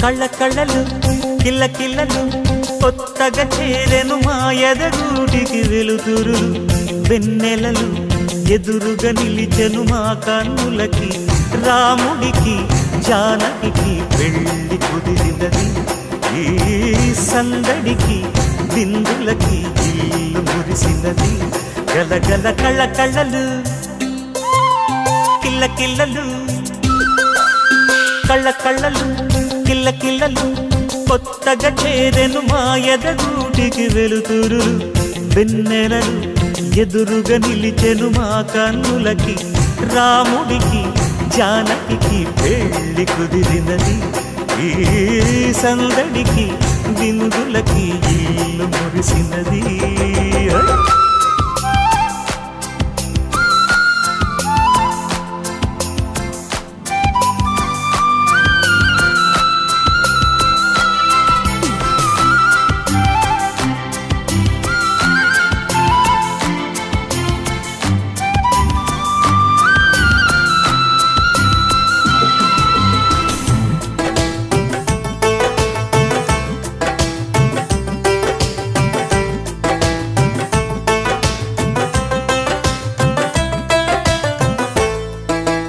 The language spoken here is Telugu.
కళ్ళ కళ్ళలు కిల్ల కిల్లలు కొత్తగా చేరెను మా ఎదగూటికి వెలుతురు వెన్నెలలు ఎదురుగా నిలిచెను మా కన్నులకి రాముడికి జానకి పెళ్లి కుదిరినది ఈ సందడికి బిందులకి ఇల్లు మురిసినది గలగల కళ్ళ కళ్ళలు కిల్ల కిల్లలు కళ్ళ కళ్ళలు కిల్ల కిల్లలు కొత్తగా చేరెను మా ఎదగూటికి వెలుతురు వెన్నెలలు ఎదురుగా నిలిచెను మా కన్నులకి రాముడికి జానకి పెళ్లి కుదిరినది ఈ సందడికి బిందులకి ఇల్లు మురిసినది